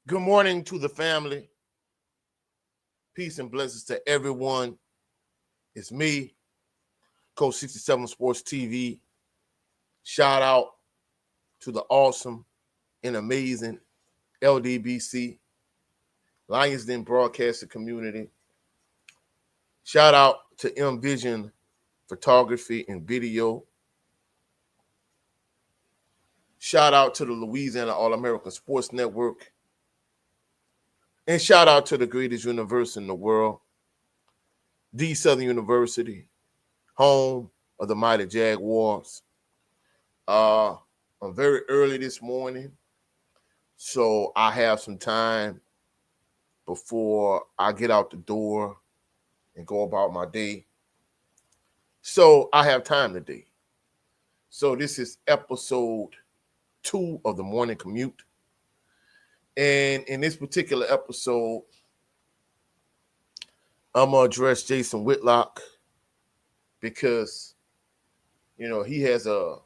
Good morning to the family. Peace and blessings to everyone. It's me, Coach 67 Sports TV. Shout out to the awesome and amazing LDBC, Lions Den Broadcasting Community. Shout out to Envision Photography and Video. Shout out to the Louisiana All-American Sports Network. And shout out to the greatest university in the world, the Southern University, home of the mighty Jaguars. I'm very early this morning, so I have some time before I get out the door and go about my day. So I have time today. So this is episode 2 of the morning commute. And in this particular episode, I'm going to address Jason Whitlock because, he has a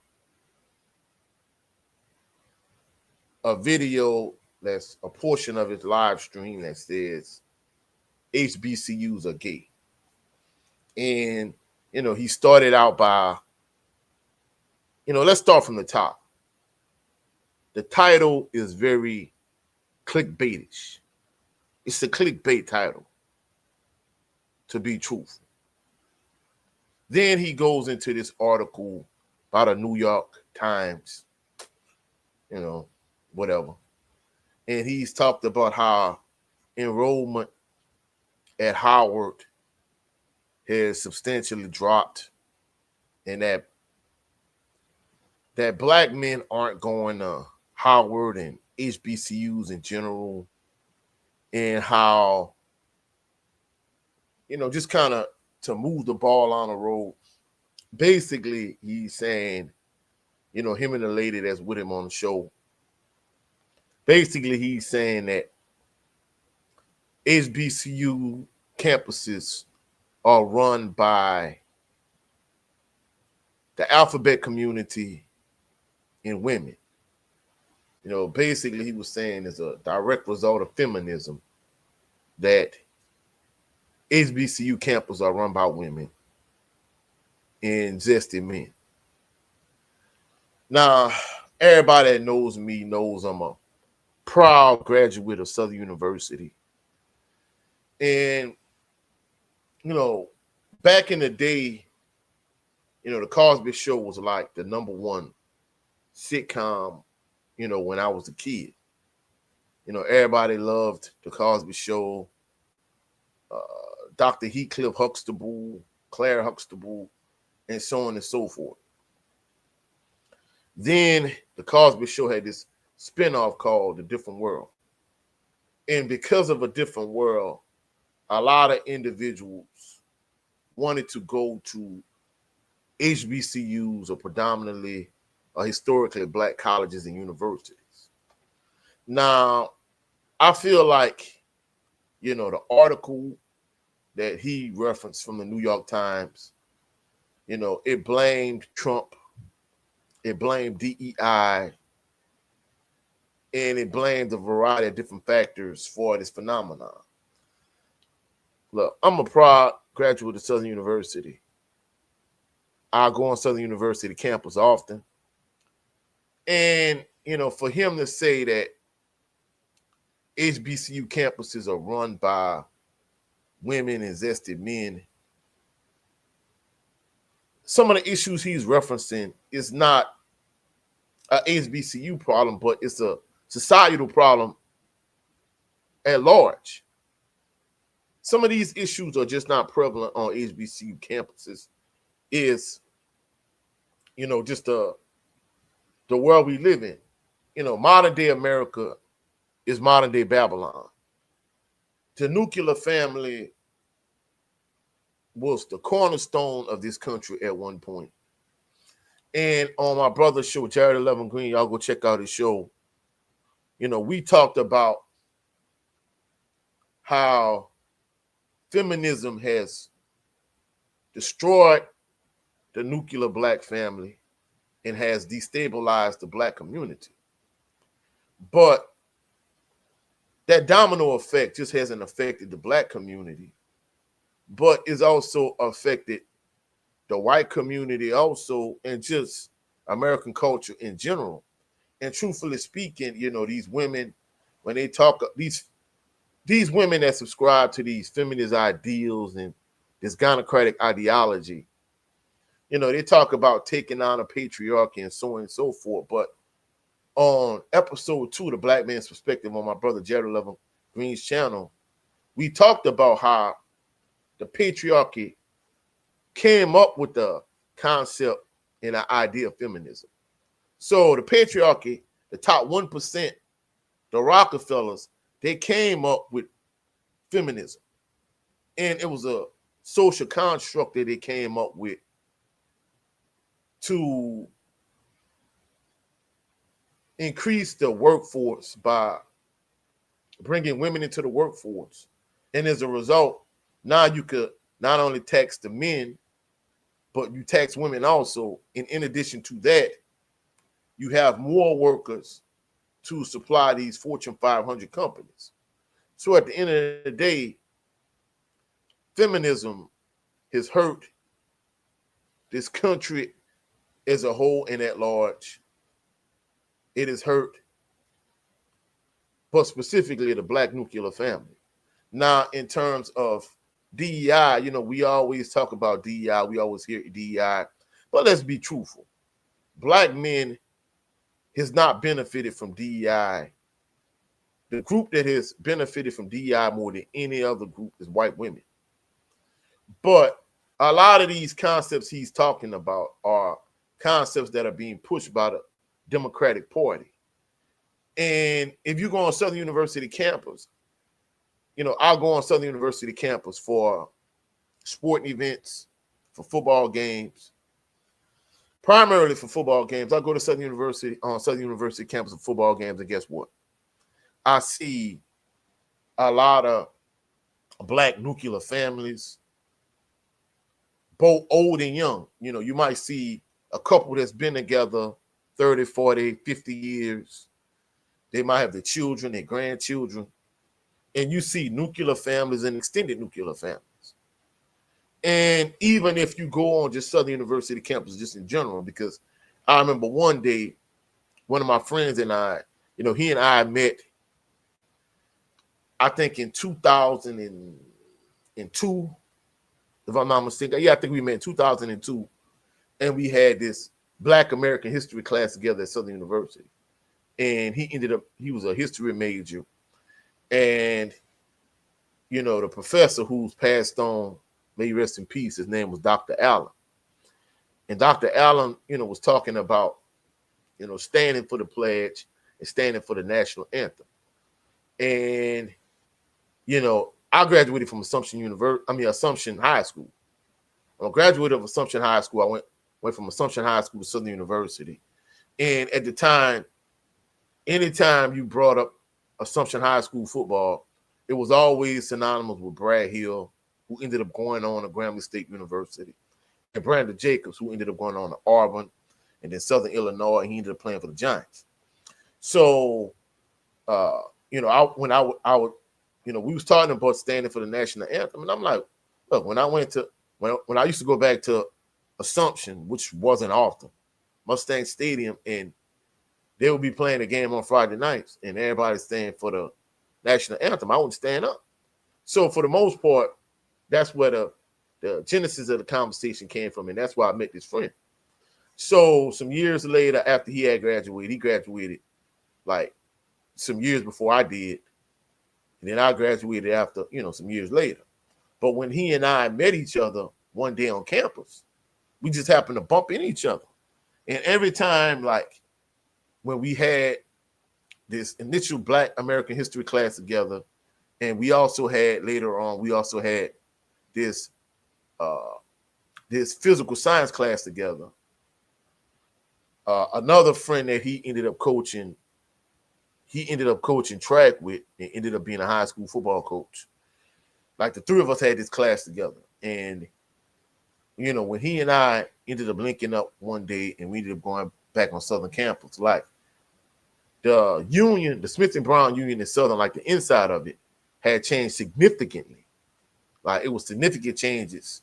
video that's a portion of his live stream that says HBCUs are gay. And, he started out by, let's start from the top. The title is very clickbaitish. It's a clickbait title, to be truthful. Then he goes into this article by the New York Times, whatever. And he's talked about how enrollment at Howard has substantially dropped and that black men aren't going to Howard and HBCUs in general, and how, just kind of to move the ball on the road. Basically, he's saying, him and the lady that's with him on the show, basically he's saying that HBCU campuses are run by the alphabet community and women. Basically he was saying is a direct result of feminism that HBCU campuses are run by women and zesty men. Now, everybody that knows me knows I'm a proud graduate of Southern University. And, back in the day, the Cosby Show was like the number one sitcom, when I was a kid. Everybody loved the Cosby Show. Dr. Heathcliff Huxtable, Claire Huxtable, and so on and so forth. Then the Cosby Show had this spinoff called The Different World. And because of A Different World, a lot of individuals wanted to go to HBCUs or predominantly or historically black colleges and universities. Now, I feel like, the article that he referenced from the New York Times, it blamed Trump, it blamed DEI, and it blamed a variety of different factors for this phenomenon. Look, I'm a proud graduate of Southern University. I go on Southern University campus often. And, for him to say that HBCU campuses are run by women and zesty men, some of the issues he's referencing is not a HBCU problem, but it's a societal problem at large. Some of these issues are just not prevalent on HBCU campuses. Is, just the world we live in. Modern day America is modern day Babylon. The nuclear family was the cornerstone of this country at one point. And on my brother's show, Jared 11 Green, y'all go check out his show. We talked about how feminism has destroyed the nuclear black family and has destabilized the black community. But that domino effect just hasn't affected the black community, but it's also affected the white community also, and just American culture in general. And truthfully speaking, these women, when they talk, these women that subscribe to these feminist ideals and this gynocratic ideology, they talk about taking on a patriarchy and so on and so forth. But on episode 2, The Black Man's Perspective, on my brother Jared Levin Green's channel, we talked about how the patriarchy came up with the concept and the idea of feminism. So the patriarchy, the top 1%, the Rockefellers, they came up with feminism. And it was a social construct that they came up with to increase the workforce by bringing women into the workforce. And as a result, now you could not only tax the men, but you tax women also. And in addition to that, you have more workers to supply these Fortune 500 companies. So at the end of the day, feminism has hurt this country as a whole and at large. It has hurt, but specifically the black nuclear family. Now, in terms of DEI, we always talk about DEI. We always hear DEI. But let's be truthful. Black men has not benefited from DEI. The group that has benefited from DEI more than any other group is white women. But a lot of these concepts he's talking about are concepts that are being pushed by the Democratic Party. And if you go on Southern University campus, I'll go on Southern University campus for sporting events, for football games, primarily for football games. I go to Southern University campus for football games, and guess what? I see a lot of black nuclear families, both old and young. You might see a couple that's been together 30, 40, 50 years. They might have their children, their grandchildren. And you see nuclear families and extended nuclear families. And even if you go on just Southern University campus, just in general, because I remember one day, one of my friends and I, he and I met, I think in 2002, if I'm not mistaken. Yeah, I think we met in 2002. And we had this Black American history class together at Southern University. And he was a history major. And, the professor who's passed on, may he rest in peace, his name was Dr. Allen. And Dr. Allen, was talking about, standing for the pledge and standing for the national anthem. And, I graduated from Assumption High School. I'm a graduate of Assumption High School. I went from Assumption High School to Southern University. And at the time, anytime you brought up Assumption High School football, it was always synonymous with Brad Hill, who ended up going on to Grambling State University, and Brandon Jacobs, who ended up going on to Auburn, and then Southern Illinois, and he ended up playing for the Giants. So, we was talking about standing for the national anthem, and I'm like, look, when I used to go back to Assumption, which wasn't often, Mustang Stadium, and they would be playing a game on Friday nights, and everybody's standing for the national anthem, I wouldn't stand up. So for the most part, that's where the genesis of the conversation came from, and that's why I met this friend. So some years later, after he graduated like some years before I did, and then I graduated after, some years later. But when he and I met each other one day on campus, we just happened to bump into each other. And every time, like, when we had this initial Black American history class together, and we also had this physical science class together. Another friend that he ended up coaching track with and ended up being a high school football coach. Like, the three of us had this class together. And, when he and I ended up linking up one day and we ended up going back on Southern campus, like, the union, the Smith and Brown Union in Southern, like the inside of it, had changed significantly. Like it was significant changes.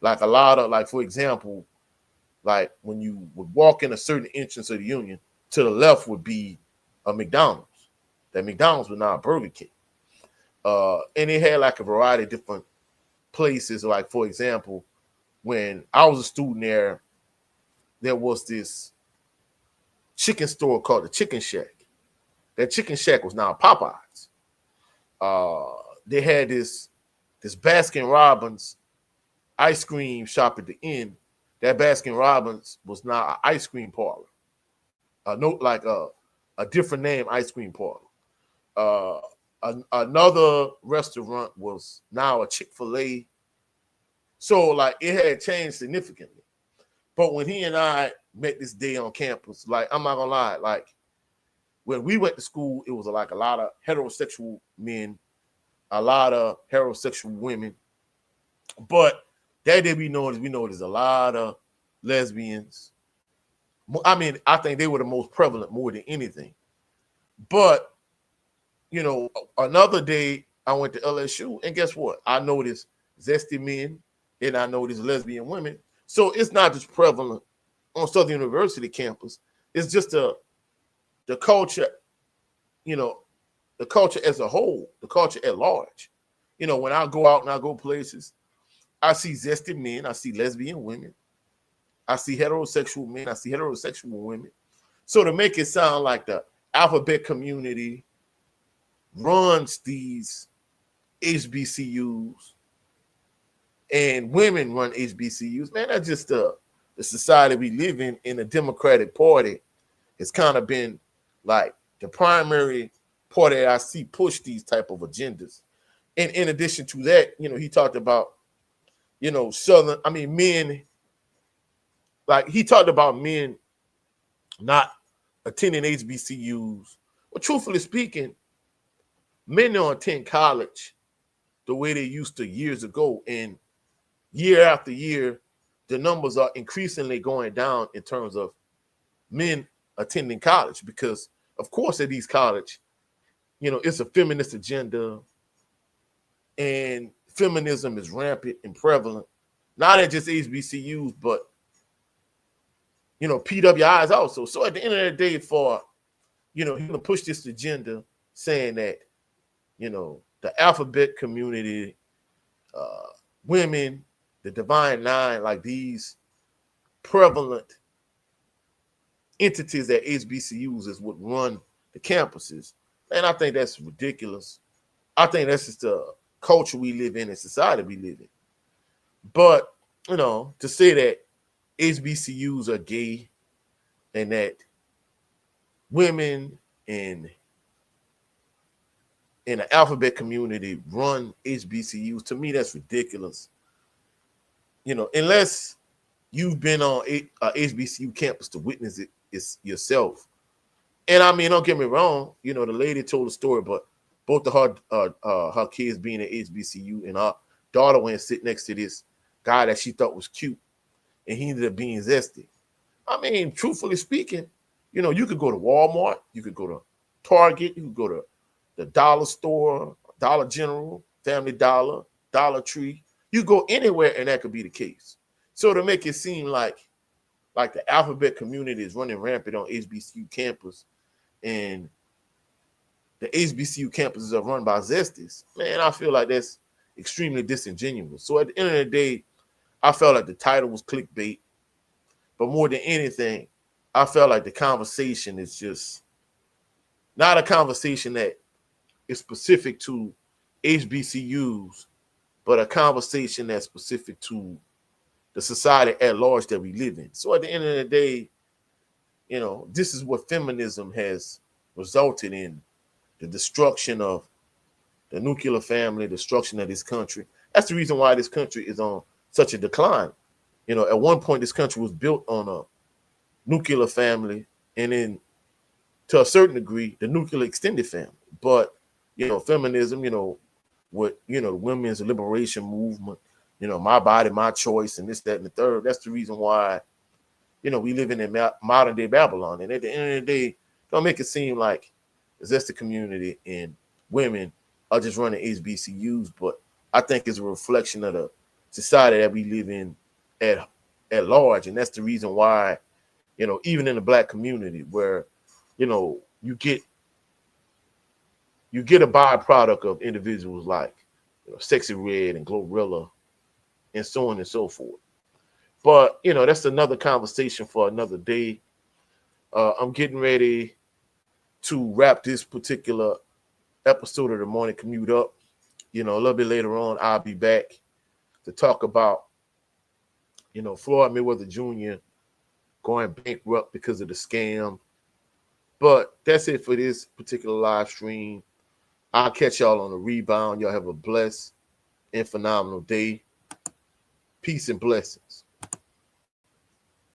Like a lot of, like for example, like when you would walk in a certain entrance of the union, to the left would be a McDonald's. That McDonald's was now a Burger King. And it had like a variety of different places. Like for example, when I was a student there was this chicken store called the Chicken Shack. That Chicken Shack was now Popeyes. They had this Baskin Robbins ice cream shop at the end. That Baskin Robbins was now an ice cream parlor. A different name ice cream parlor. Another restaurant was now a Chick-fil-A. So like it had changed significantly. But when he and I met this day on campus, like I'm not gonna lie, like when we went to school, it was like a lot of heterosexual men, a lot of heterosexual women. But that day we noticed there's a lot of lesbians. I mean, I think they were the most prevalent more than anything. But, you know, another day I went to LSU, and guess what? I noticed zesty men, and I noticed lesbian women. So it's not just prevalent on Southern University campus. It's just the culture, you know, the culture as a whole, the culture at large. You know, when I go out and I go places, I see zesty men, I see lesbian women, I see heterosexual men, I see heterosexual women. So to make it sound like the alphabet community runs these HBCUs and women run HBCUs, man, that's just the society we live in the Democratic Party has kind of been like the primary party that I see push these type of agendas. And in addition to that, you know, he talked about, you know, men, like he talked about men not attending HBCUs. Well, truthfully speaking, men don't attend college the way they used to years ago. And year after year, the numbers are increasingly going down in terms of men attending college because, of course, at these college, you know, it's a feminist agenda and feminism is rampant and prevalent. Not at just HBCUs, but, you know, PWIs also. So at the end of the day, for, you know, him to push this agenda saying that, you know, the alphabet community, women, the Divine Nine, like these prevalent entities at HBCUs is what run the campuses. And I think that's ridiculous. I think that's just the culture we live in and society we live in. But, you know, to say that HBCUs are gay and that women in the alphabet community run HBCUs, to me, that's ridiculous. You know, unless you've been on a HBCU campus to witness it yourself. And I mean, don't get me wrong, you know, the lady told a story, but both of her kids being at HBCU and her daughter went and sit next to this guy that she thought was cute, and he ended up being zesty. I mean, truthfully speaking, you know, you could go to Walmart, you could go to Target, you could go to the dollar store, Dollar General, Family Dollar, Dollar Tree. You go anywhere and that could be the case. So to make it seem like the alphabet community is running rampant on HBCU campus and the HBCU campuses are run by zesties, man, I feel like that's extremely disingenuous. So at the end of the day, I felt like the title was clickbait, but more than anything, I felt like the conversation is just not a conversation that is specific to HBCUs, but a conversation that's specific to the society at large that we live in. So at the end of the day, you know, this is what feminism has resulted in: the destruction of the nuclear family, destruction of this country. That's the reason why this country is on such a decline. You know, at one point, this country was built on a nuclear family, and then to a certain degree, the nuclear extended family. But, you know, feminism, you know, what, you know, the women's liberation movement, you know, my body, my choice, and this, that, and the third. That's the reason why, you know, we live in modern day Babylon. And at the end of the day, Don't make it seem like it's just the community and women are just running HBCUs, but I think it's a reflection of the society that we live in at at large, and that's the reason why, even in the black community, where you get a byproduct of individuals like Sexy Red and Glorilla and so on and so forth. But that's another conversation for another day. I'm getting ready to wrap this particular episode of the morning commute up. A little bit later on, I'll be back to talk about Floyd Mayweather Jr. going bankrupt because of the scam. But that's it for this particular live stream. I'll catch y'all on the rebound. Y'all have a blessed and phenomenal day. Peace and blessings.